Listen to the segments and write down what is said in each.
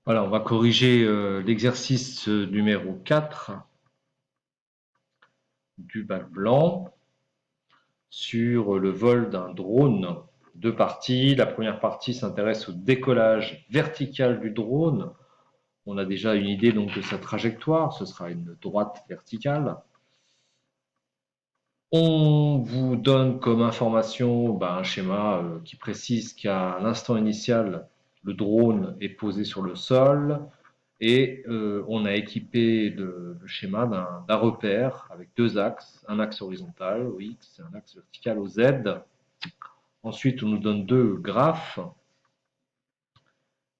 Voilà, on va corriger l'exercice numéro 4 du bac blanc sur le vol d'un drone. Deux parties. La première partie s'intéresse au décollage vertical du drone. On a déjà une idée donc de sa trajectoire, ce sera une droite verticale. On vous donne comme information un schéma qui précise qu'à l'instant initial, le drone est posé sur le sol et on a équipé le schéma d'un repère avec deux axes, un axe horizontal au X et un axe vertical au Z. Ensuite, on nous donne deux graphes,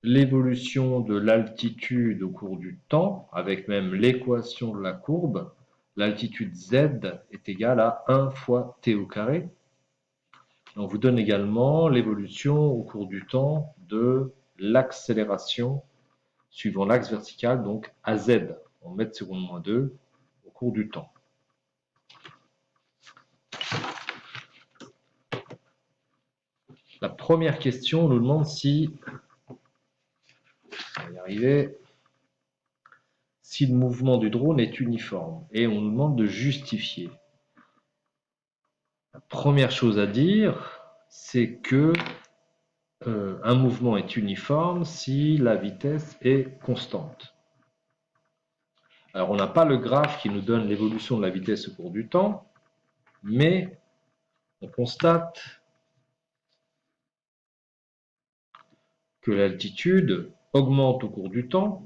l'évolution de l'altitude au cours du temps, avec même l'équation de la courbe. L'altitude Z est égale à 1 fois t au carré. On vous donne également l'évolution au cours du temps de l'accélération suivant l'axe vertical, donc AZ, en mètres secondes moins 2, au cours du temps. La première question nous demande si, on va y arriver, si le mouvement du drone est uniforme. Et on nous demande de justifier. La première chose à dire, c'est que un mouvement est uniforme si la vitesse est constante. Alors, on n'a pas le graphe qui nous donne l'évolution de la vitesse au cours du temps, mais on constate que l'altitude augmente au cours du temps,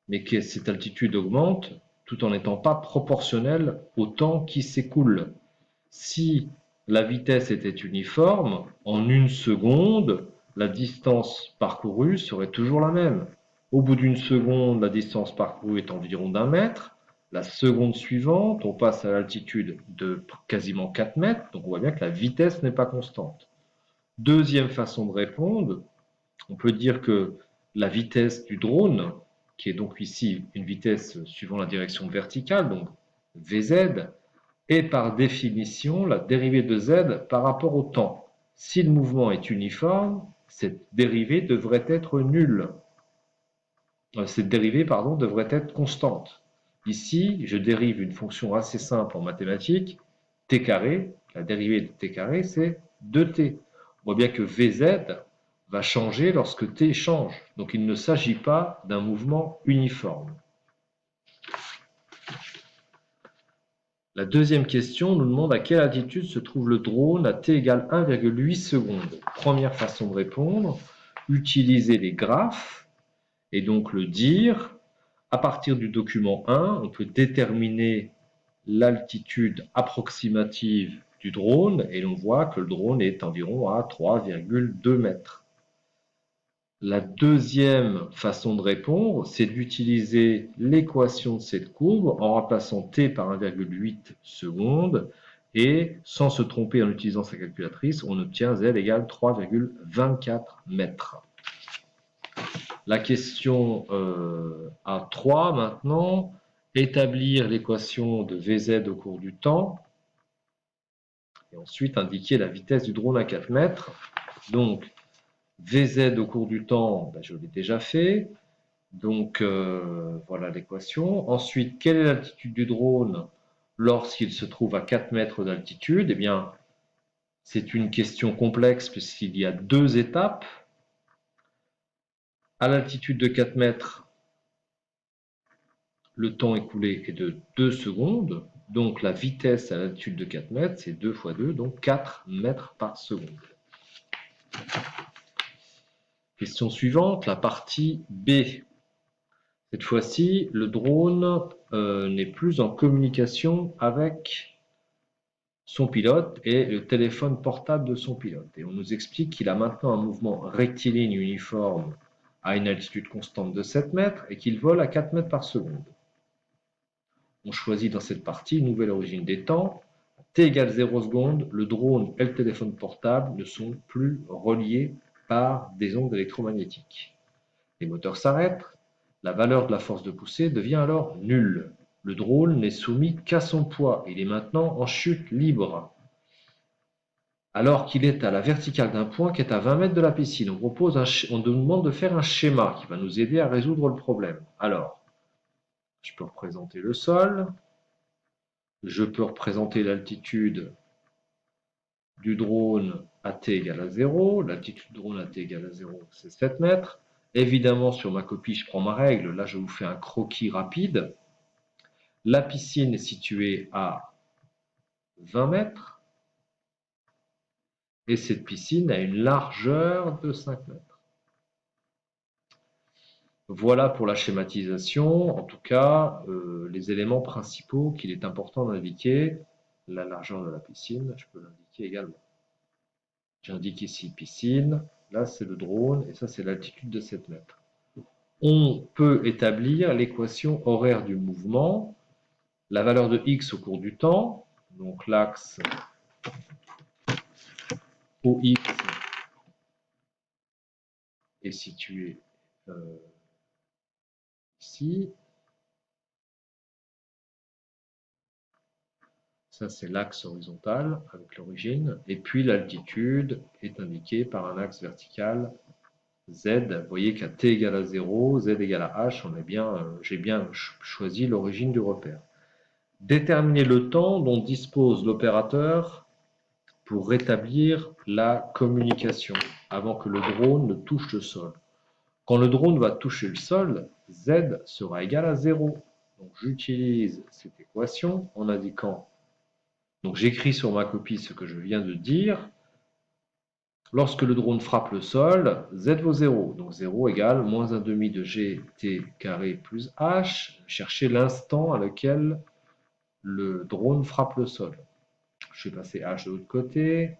mais que cette altitude augmente tout en n'étant pas proportionnelle au temps qui s'écoule. Si la vitesse était uniforme, en une seconde, la distance parcourue serait toujours la même. Au bout d'une seconde, la distance parcourue est environ d'1 mètre. La seconde suivante, on passe à l'altitude de quasiment 4 mètres, donc on voit bien que la vitesse n'est pas constante. Deuxième façon de répondre, on peut dire que la vitesse du drone, qui est donc ici une vitesse suivant la direction verticale, donc Vz, est par définition la dérivée de z par rapport au temps. Si le mouvement est uniforme, cette dérivée devrait être nulle. Cette dérivée, devrait être constante. Ici, je dérive une fonction assez simple en mathématiques, t carré, la dérivée de t carré, c'est 2t. On voit bien que Vz va changer lorsque t change. Donc il ne s'agit pas d'un mouvement uniforme. La deuxième question nous demande à quelle altitude se trouve le drone à t égale 1,8 secondes. Première façon de répondre, utiliser les graphes et donc le dire. À partir du document 1, on peut déterminer l'altitude approximative du drone et l'on voit que le drone est environ à 3,2 mètres. La deuxième façon de répondre, c'est d'utiliser l'équation de cette courbe en remplaçant t par 1,8 secondes et sans se tromper en utilisant sa calculatrice, on obtient z égale 3,24 mètres. La question A3 maintenant, établir l'équation de Vz au cours du temps et ensuite indiquer la vitesse du drone à 4 mètres. Donc Vz au cours du temps, je l'ai déjà fait. Donc voilà l'équation. Ensuite, quelle est l'altitude du drone lorsqu'il se trouve à 4 mètres d'altitude? Eh bien, c'est une question complexe puisqu'il y a deux étapes. À l'altitude de 4 mètres, le temps écoulé est de 2 secondes. Donc la vitesse à l'altitude de 4 mètres, c'est 2 fois 2, donc 4 mètres par seconde. Question suivante, la partie B. Cette fois-ci, le drone n'est plus en communication avec son pilote et le téléphone portable de son pilote. Et on nous explique qu'il a maintenant un mouvement rectiligne uniforme à une altitude constante de 7 mètres et qu'il vole à 4 mètres par seconde. On choisit dans cette partie une nouvelle origine des temps. T égale 0 secondes, le drone et le téléphone portable ne sont plus reliés par des ondes électromagnétiques. Les moteurs s'arrêtent, la valeur de la force de poussée devient alors nulle. Le drone n'est soumis qu'à son poids, il est maintenant en chute libre. alors qu'il est à la verticale d'un point qui est à 20 mètres de la piscine. On nous demande de faire un schéma qui va nous aider à résoudre le problème. Alors, je peux représenter le sol, je peux représenter l'altitude du drone à t égale à 0. L'altitude du drone à t égale à 0, c'est 7 mètres. Évidemment, sur ma copie, je prends ma règle. Là, je vous fais un croquis rapide. La piscine est située à 20 mètres. Et cette piscine a une largeur de 5 mètres. Voilà pour la schématisation, en tout cas, les éléments principaux qu'il est important d'indiquer. La largeur de la piscine, je peux l'indiquer également. J'indique ici piscine, là c'est le drone, et ça c'est l'altitude de 7 mètres. On peut établir l'équation horaire du mouvement, la valeur de x au cours du temps, donc l'axe OX est situé ici. Ça, c'est l'axe horizontal avec l'origine. Et puis l'altitude est indiquée par un axe vertical Z. Vous voyez qu'à t égale à 0, z égale à h, j'ai bien choisi l'origine du repère. Déterminer le temps dont dispose l'opérateur pour rétablir la communication avant que le drone ne touche le sol. Quand le drone va toucher le sol, z sera égal à 0. Donc j'utilise cette équation en indiquant, donc j'écris sur ma copie ce que je viens de dire. Lorsque le drone frappe le sol, z vaut 0. Donc 0 égale moins 1 demi de gt carré plus h. Chercher l'instant à lequel le drone frappe le sol. Je vais passer h de l'autre côté.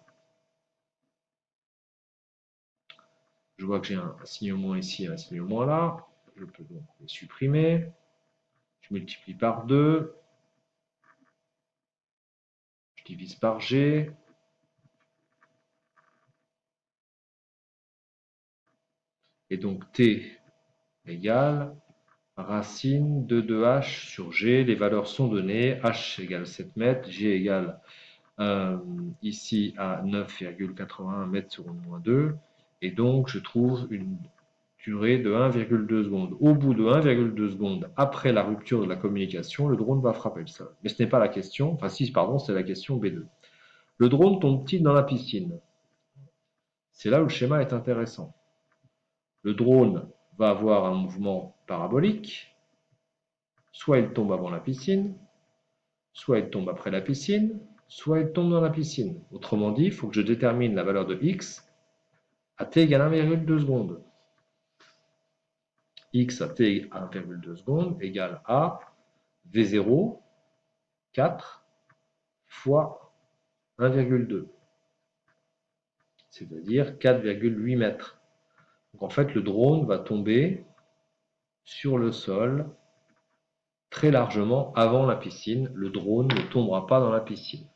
Je vois que j'ai un signe moins ici et un signe moins là. Je peux donc les supprimer. Je multiplie par 2. Je divise par g. Et donc t égale racine de 2h sur g. Les valeurs sont données. H égale 7 mètres. G égale ici à 9,81 mètres secondes moins 2. Et donc, je trouve une durée de 1,2 secondes. Au bout de 1,2 secondes, après la rupture de la communication, le drone va frapper le sol. Mais ce n'est pas la question. Enfin, si, pardon, c'est la question B2. Le drone tombe-t-il dans la piscine? C'est là où le schéma est intéressant. Le drone va avoir un mouvement parabolique. Soit il tombe avant la piscine, soit il tombe après la piscine, soit il tombe dans la piscine. Autrement dit, il faut que je détermine la valeur de x à t égale 1,2 secondes. X à t à 1,2 secondes égale à V0, 4 fois 1,2, c'est-à-dire 4,8 mètres. Donc en fait, le drone va tomber sur le sol très largement avant la piscine. Le drone ne tombera pas dans la piscine.